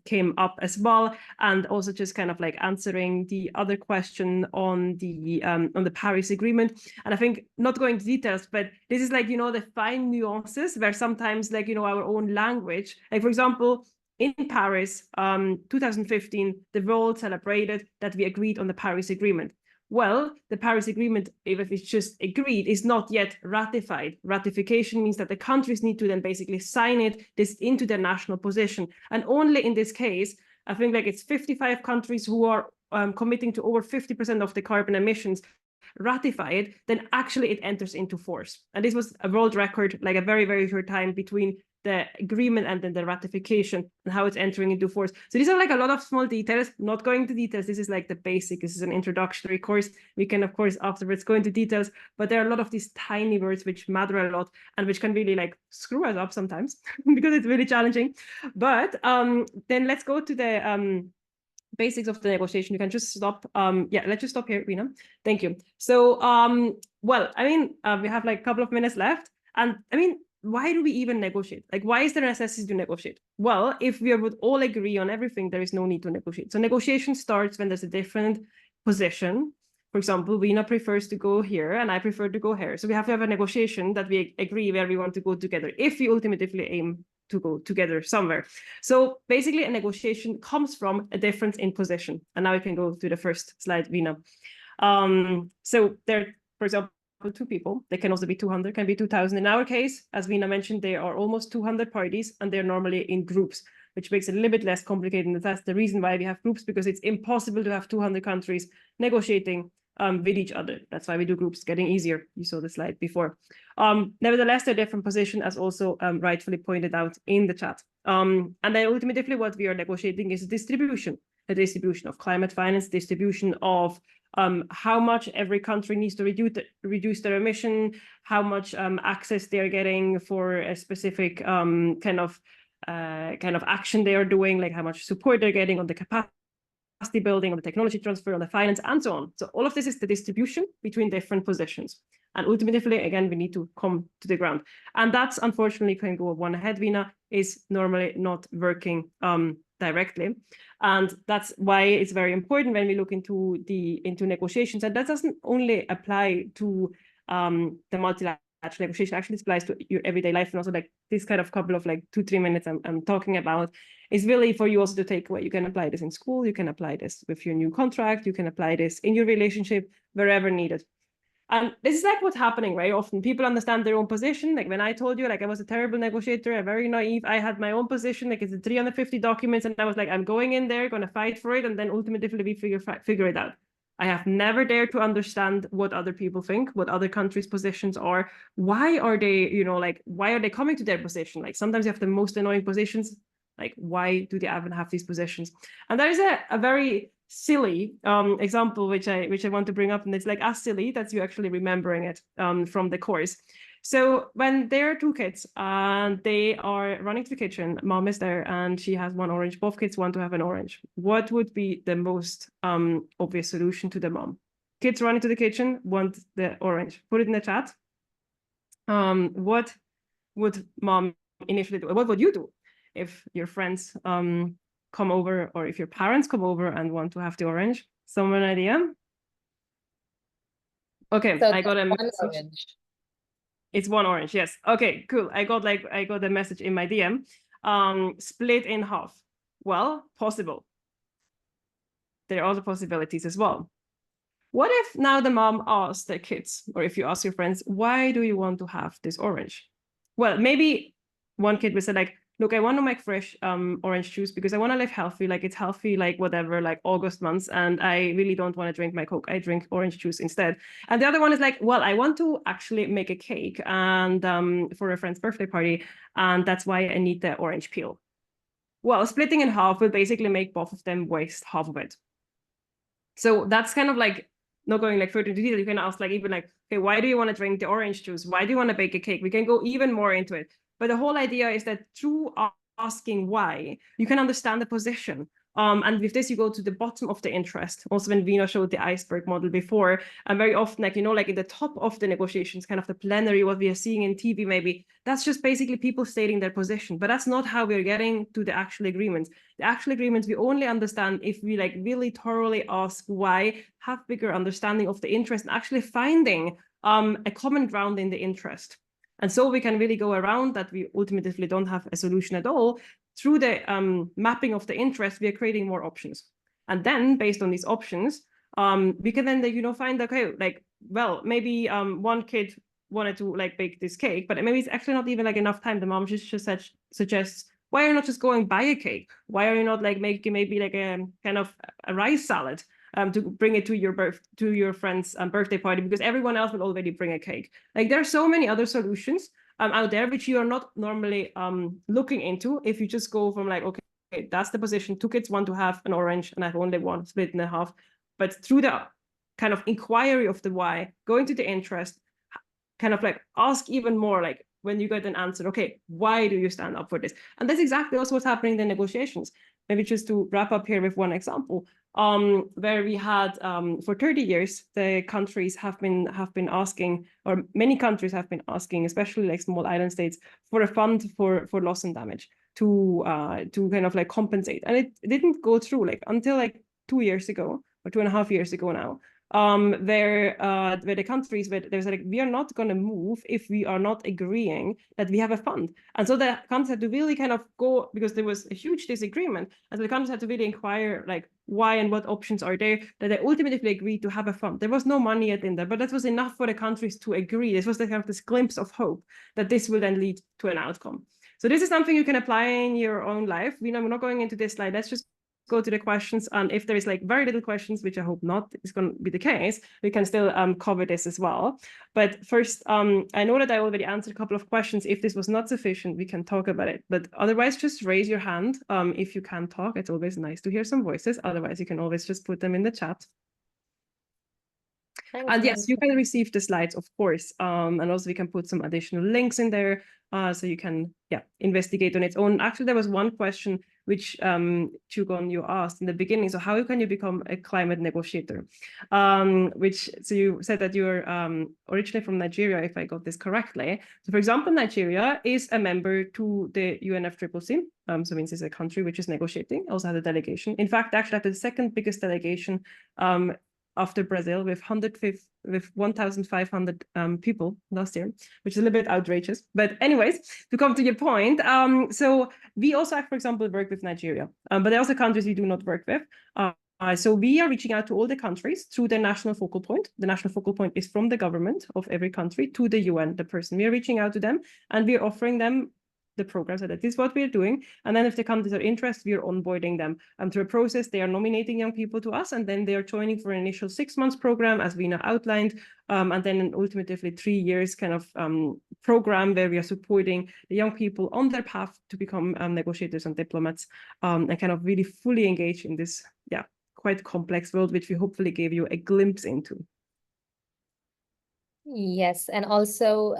came up as well, and also just kind of like answering the other question on the Paris Agreement. And I think not going to details, but this is like, you know, the fine nuances where sometimes like, you know, our own language, like for example, in Paris, 2015, the world celebrated that we agreed on the Paris Agreement. Well, the Paris Agreement, if it's just agreed, is not yet ratified. Ratification means that the countries need to then basically sign this into their national position. And only in this case, I think like it's 55 countries who are committing to over 50% of the carbon emissions ratify it, then actually it enters into force. And this was a world record, like a very, very short time between the agreement and then the ratification and how it's entering into force. So these are like a lot of small details, not going into details. This is like the basic. This is an introductory course. We can, of course, afterwards go into details, but there are a lot of these tiny words which matter a lot and which can really like screw us up sometimes because it's really challenging. But then let's go to the basics of the negotiation. You can just stop. Yeah, let's just stop here, Rina. Thank you. So, well, I mean, we have like a couple of minutes left. And I mean, why do we even negotiate? Like, why is there a necessity to negotiate? Well, if we would all agree on everything, there is no need to negotiate. So negotiation starts when there's a different position. For example, Rina prefers to go here and I prefer to go here. So we have to have a negotiation that we agree where we want to go together if we ultimately aim to go together somewhere. So basically a negotiation comes from a difference in position. And now we can go to the first slide, Rina. So there, for example, 2 people, they can also be 200, can be 2,000. In our case, as Vina mentioned, there are almost 200 parties and they're normally in groups, which makes it a little bit less complicated. And that's the reason why we have groups, because it's impossible to have 200 countries negotiating with each other. That's why we do groups, getting easier. You saw the slide before. Nevertheless, they're different position, as also rightfully pointed out in the chat. And then ultimately what we are negotiating is a distribution of climate finance, distribution of how much every country needs to reduce their emission, how much access they're getting for a specific kind of action they are doing, like how much support they're getting on the capacity building, on the technology transfer, on the finance, and so on. So all of this is the distribution between different positions. And ultimately, again, we need to come to the ground. And that's unfortunately, can go one ahead, Vina, is normally not working directly. And that's why it's very important when we look into negotiations. And that doesn't only apply to the multilateral negotiation, actually it applies to your everyday life. And also like this kind of couple of like 2-3 minutes I'm talking about is really for you also to take away. You can apply this in school, you can apply this with your new contract, you can apply this in your relationship, wherever needed. And this is like what's happening very often. People understand their own position. Like when I told you, like I was a terrible negotiator, I'm very naive. I had my own position, like it's 350 documents. And I was like, I'm going in there, going to fight for it. And then ultimately we figure it out. I have never dared to understand what other people think, what other countries' positions are. Why are they, like, why are they coming to their position? Like sometimes you have the most annoying positions. Like, why do they even have these positions? And there is a very silly example which I want to bring up, and it's like as silly that's you actually remembering it from the course. So when there are 2 kids and they are running to the kitchen, mom is there and she has one orange, both kids want to have an orange. What would be the most obvious solution to the mom? Kids running to the kitchen want the orange. Put it in the chat. What would mom initially do? What would you do if your friends come over, or if your parents come over and want to have the orange? Someone idea? Okay, so I got a message. Orange. It's one orange, yes. Okay, cool. I got a message in my DM. Split in half. Well, possible. There are other possibilities as well. What if now the mom asks their kids, or if you ask your friends, why do you want to have this orange? Well, maybe one kid will say like, look, I want to make fresh orange juice because I want to live healthy, like it's healthy, like whatever, like August months. And I really don't want to drink my Coke. I drink orange juice instead. And the other one is like, well, I want to actually make a cake and for a friend's birthday party. And that's why I need the orange peel. Well, splitting in half will basically make both of them waste half of it. So that's kind of like, not going like further into detail, you can ask like even like, okay, why do you want to drink the orange juice? Why do you want to bake a cake? We can go even more into it. But the whole idea is that through asking why, you can understand the position. And with this, you go to the bottom of the interest. Also, when Vina showed the iceberg model before, and very often, like, like in the top of the negotiations, kind of the plenary, what we are seeing in TV, maybe, that's just basically people stating their position. But that's not how we're getting to the actual agreements. The actual agreements, we only understand if we like really thoroughly ask why, have bigger understanding of the interest, and actually finding a common ground in the interest. And so we can really go around that we ultimately don't have a solution at all. Through the mapping of the interest, we are creating more options. And then based on these options, we can then, find, okay, like, well, maybe one kid wanted to like bake this cake, but maybe it's actually not even like enough time. The mom just suggests, why are you not just going buy a cake? Why are you not like making maybe like a kind of a rice salad? to bring it to your friend's birthday party, because everyone else will already bring a cake. Like, there are so many other solutions out there which you are not normally looking into if you just go from like, okay, that's the position. 2 kids want to have an orange and I have only one, split in half. But through the kind of inquiry of the why, going to the interest, kind of like ask even more, like when you get an answer, okay, why do you stand up for this? And that's exactly also what's happening in the negotiations. Maybe just to wrap up here with one example, where we had for 30 years, the countries have been asking, or many countries have been asking, especially like small island states, for a fund for loss and damage to kind of like compensate. And it didn't go through like until like 2 years ago, or 2.5 years ago now, where the countries, where there's like, we are not going to move if we are not agreeing that we have a fund. And so the countries had to really kind of go, because there was a huge disagreement, and so the countries had to really inquire like why and what options are there, that they ultimately agreed to have a fund. There was no money yet in there, but that was enough for the countries to agree. This was the kind of this glimpse of hope that this will then lead to an outcome. So this is something you can apply in your own life. We're not going into this slide. Let's just go to the questions, and if there is like very little questions, which I hope not is going to be the case, we can still cover this as well. But first, I know that I already answered a couple of questions. If this was not sufficient, we can talk about it, but otherwise just raise your hand if you can talk. It's always nice to hear some voices. Otherwise, you can always just put them in the chat. And yes, you can receive the slides, of course, and also we can put some additional links in there, so you can investigate on its own. Actually, there was one question which Chugon, you asked in the beginning. So how can you become a climate negotiator? So you said that you're originally from Nigeria, if I got this correctly. So for example, Nigeria is a member to the UNFCCC. So means it's a country which is negotiating, also has a delegation. In fact, actually, the second biggest delegation after Brazil, with 1,500 people last year, which is a little bit outrageous. But anyways, to come to your point, so we also, for example, work with Nigeria, but there are also countries we do not work with. So we are reaching out to all the countries through the national focal point. The national focal point is from the government of every country to the UN, the person. We are reaching out to them, and we are offering them the program, so that is what we're doing. And then if the countries are interested, we are onboarding them through a process. They are nominating young people to us, and then they are joining for an initial 6 months program, as Vina outlined, and then ultimately 3 years kind of program where we are supporting the young people on their path to become negotiators and diplomats, and kind of really fully engage in this quite complex world, which we hopefully gave you a glimpse into. Yes, and also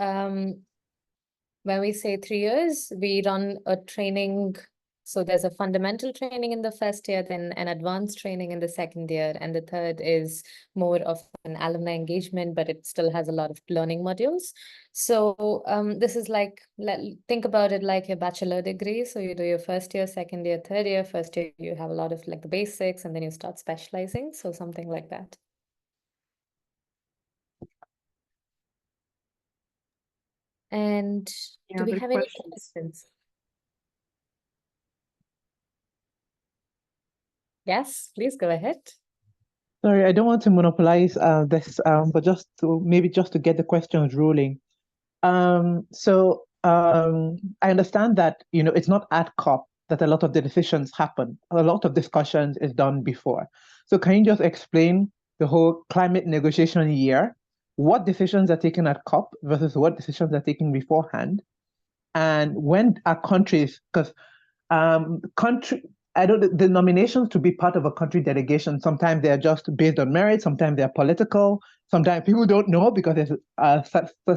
when we say 3 years, we run a training. So there's a fundamental training in the first year, then an advanced training in the second year, and the third is more of an alumni engagement, but it still has a lot of learning modules. So this is like, think about it like your bachelor degree. So you do your first year, second year, third year. First year, you have a lot of like the basics, and then you start specializing. So something like that. And do we have any questions? Yes, please go ahead. Sorry, I don't want to monopolize this, but just to get the questions rolling. So I understand that it's not at COP that a lot of the decisions happen. A lot of discussions is done before. So can you just explain the whole climate negotiation year? What decisions are taken at COP versus what decisions are taken beforehand? And when are countries, because the nominations to be part of a country delegation, sometimes they're just based on merit, sometimes they're political, sometimes people don't know because there's a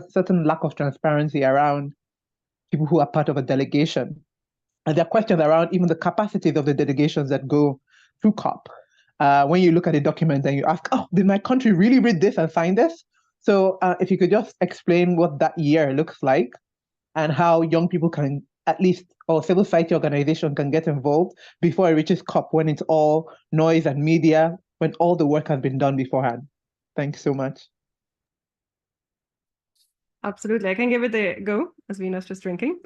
certain lack of transparency around people who are part of a delegation. And there are questions around even the capacities of the delegations that go through COP. When you look at the document and you ask, oh, did my country really read this and sign this? So if you could just explain what that year looks like and how young people can at least, or civil society organization can get involved before it reaches COP, when it's all noise and media, when all the work has been done beforehand. Thanks so much. Absolutely, I can give it a go, as Vina's just drinking.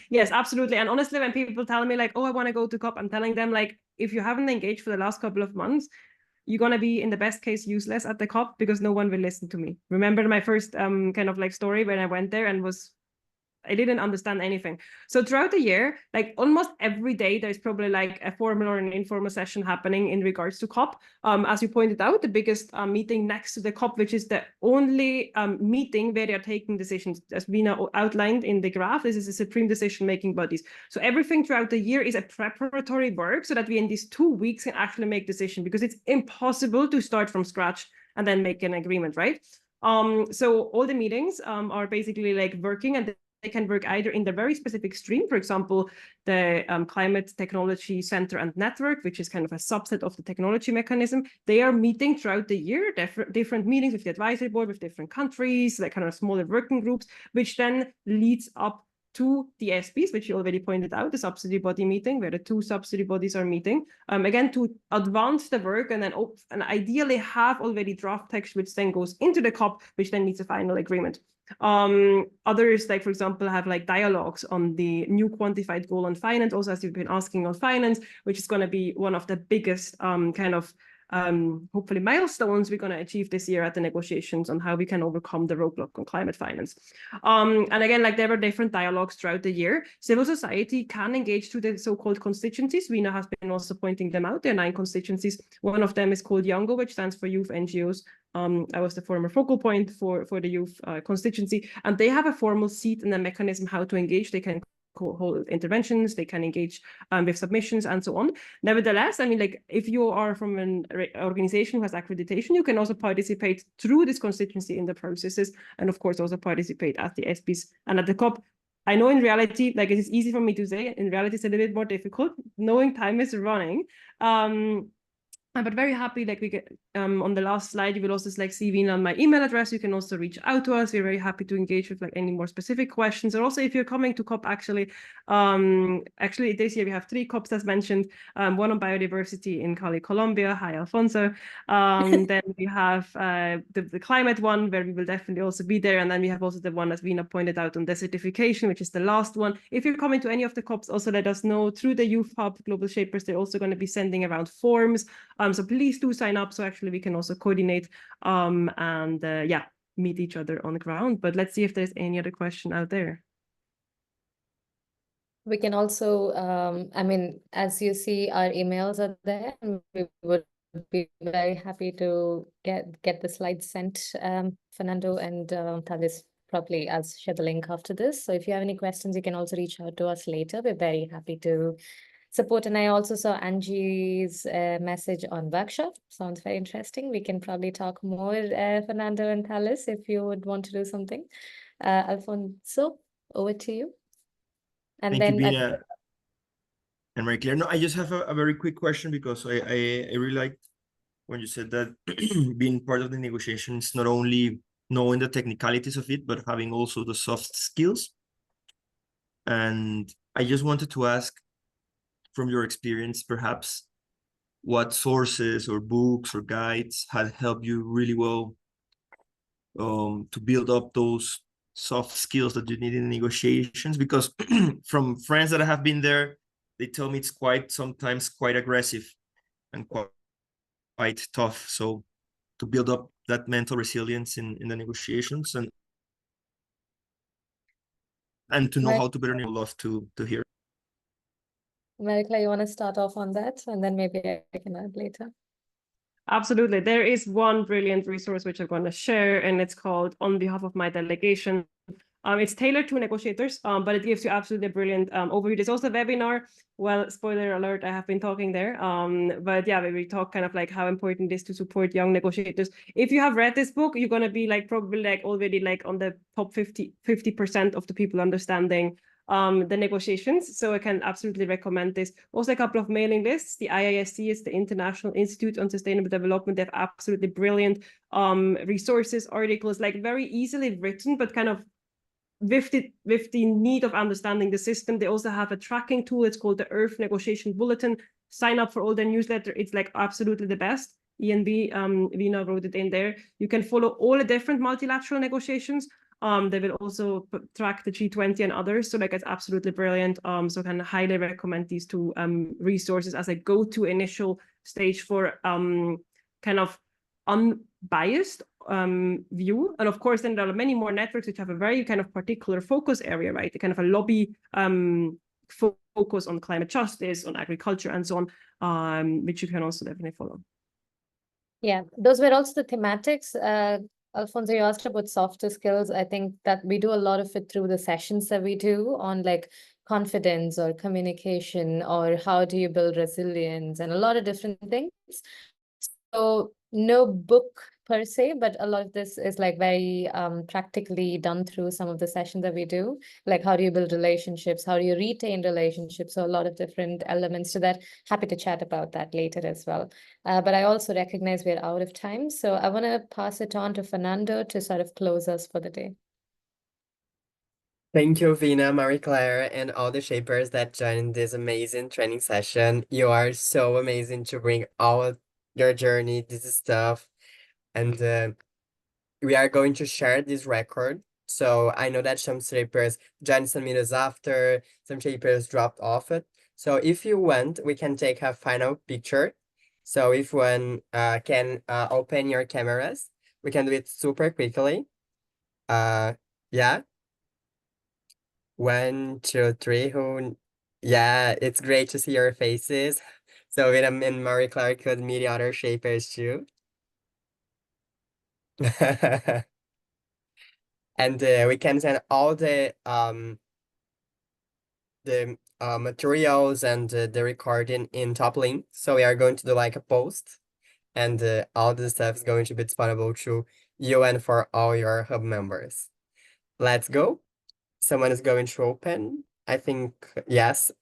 Yes, absolutely. And honestly, when people tell me like, oh, I want to go to COP, I'm telling them like, if you haven't engaged for the last couple of months, you're going to be, in the best case, useless at the COP because no one will listen to me. Remember my first kind of like story when I went there and was I didn't understand anything. So throughout the year, like almost every day, there's probably like a formal or an informal session happening in regards to COP. As you pointed out, the biggest meeting next to the COP, which is the only meeting where they are taking decisions, as Veena outlined in the graph. This is the supreme decision-making bodies. So everything throughout the year is a preparatory work so that we in these 2 weeks can actually make decisions, because it's impossible to start from scratch and then make an agreement, right? So all the meetings are basically like working, and they can work either in the very specific stream, for example, the Climate Technology Center and Network, which is kind of a subset of the technology mechanism. They are meeting throughout the year, different meetings with the advisory board, with different countries, like kind of smaller working groups, which then leads up to the SPs, which you already pointed out, the subsidy body meeting, where the 2 subsidy bodies are meeting, again, to advance the work and then and ideally have already draft text, which then goes into the COP, which then needs a final agreement. Others, like, for example, have like dialogues on the new quantified goal on finance, also as you've been asking on finance, which is going to be one of the biggest kind of hopefully milestones we're going to achieve this year at the negotiations on how we can overcome the roadblock on climate finance. And again, like there were different dialogues throughout the year. Civil society can engage through the so-called constituencies. Veena has been also pointing them out. There are 9 constituencies. One of them is called YOUNGO, which stands for Youth NGOs. I was the former focal point for the youth constituency, and they have a formal seat and a mechanism how to engage. They can hold interventions, they can engage with submissions and so on. Nevertheless, I mean, like if you are from an organization who has accreditation, you can also participate through this constituency in the processes, and of course also participate at the SPs and at the COP. I know in reality, like it is easy for me to say, in reality it's a little bit more difficult, knowing time is running. But very happy, like we get on the last slide, you will also like see Veena on my email address. You can also reach out to us. We're very happy to engage with like any more specific questions. Or also if you're coming to COP, actually this year we have 3 COPs as mentioned, one on biodiversity in Cali, Colombia. Hi, Alfonso. Then we have the climate one, where we will definitely also be there. And then we have also the one that Veena pointed out on desertification, which is the last one. If you're coming to any of the COPs, also let us know through the Youth Hub Global Shapers. They're also going to be sending around forms. So please do sign up, so actually we can also coordinate and meet each other on the ground. But let's see if there's any other question out there. We can also, I mean, as you see, our emails are there, and we would be very happy to get the slides sent, Fernando and Talis, probably I'll share the link after this. So if you have any questions, you can also reach out to us later. We're very happy to support. And I also saw Angie's message on workshop. Sounds very interesting. We can probably talk more, Fernando and Talis, if you would want to do something. Alfonso, over to you. And Thank then you, Veena and Marie Claire. No, I just have a very quick question, because I really like when you said that being part of the negotiations, not only knowing the technicalities of it, but having also the soft skills. And I just wanted to ask, from your experience, perhaps, what sources or books or guides had helped you really well to build up those soft skills that you need in negotiations? Because from friends that have been there, they tell me it's sometimes quite aggressive and quite tough. So to build up that mental resilience in the negotiations and to know how to better, I'd love to hear. Marie-Claire, you want to start off on that, and then maybe I can add later. Absolutely. There is one brilliant resource which I'm going to share, and it's called On Behalf of My Delegation. It's tailored to negotiators, but it gives you absolutely a brilliant overview. There's also a webinar. Well, spoiler alert, I have been talking there. But yeah, we talk kind of like how important it is to support young negotiators. If you have read this book, you're going to be like probably like already like on the top 50% of the people understanding the negotiations. So I can absolutely recommend this. Also a couple of mailing lists. The IISC is the International Institute on Sustainable Development. They have absolutely brilliant resources, articles, like very easily written, but kind of with the need of understanding the system. They also have a tracking tool. It's called the Earth Negotiation Bulletin. Sign up for all their newsletter. It's like absolutely the best. ENB, Veena wrote it in there. You can follow all the different multilateral negotiations. They will also track the G20 and others. So like it's absolutely brilliant. So I can highly recommend these 2 resources as a go-to initial stage for kind of unbiased view. And of course, then there are many more networks which have a very kind of particular focus area, right? A kind of a lobby focus on climate justice, on agriculture, and so on, which you can also definitely follow. Yeah, those were also the thematics. Alfonso, you asked about softer skills. I think that we do a lot of it through the sessions that we do on like confidence or communication, or how do you build resilience, and a lot of different things. So no book per se, but a lot of this is like very practically done through some of the sessions that we do. Like, how do you build relationships? How do you retain relationships? So a lot of different elements to that. Happy to chat about that later as well. But I also recognize we're out of time. So I want to pass it on to Fernando to sort of close us for the day. Thank you, Vina, Marie-Claire, and all the shapers that joined this amazing training session. You are so amazing to bring all your journey, this stuff. And we are going to share this record. So I know that some shapers joined some minutes after, some shapers dropped off it. So if you want, we can take a final picture. So if one can open your cameras, we can do it super quickly. Yeah. 1, 2, 3. Yeah, it's great to see your faces. So William and Marie-Claire could meet the other shapers too. And we can send all the materials and the recording in top link. So we are going to do like a post, and all the stuff is going to be disponible to you and for all your hub members. Let's go. Someone is going to open. I think, yes.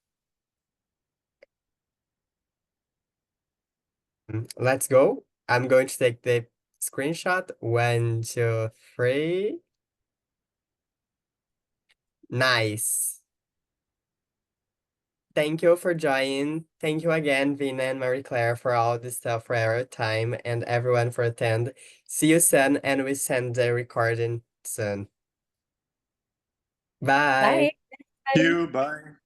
Let's go. I'm going to take the screenshot. 1, 2, 3. Nice. Thank you for joining. Thank you again, Vina and Marie-Claire, for all this stuff, for our time, and everyone for attend. See you soon, and we send the recording soon. Bye. Bye. Thank you. Bye.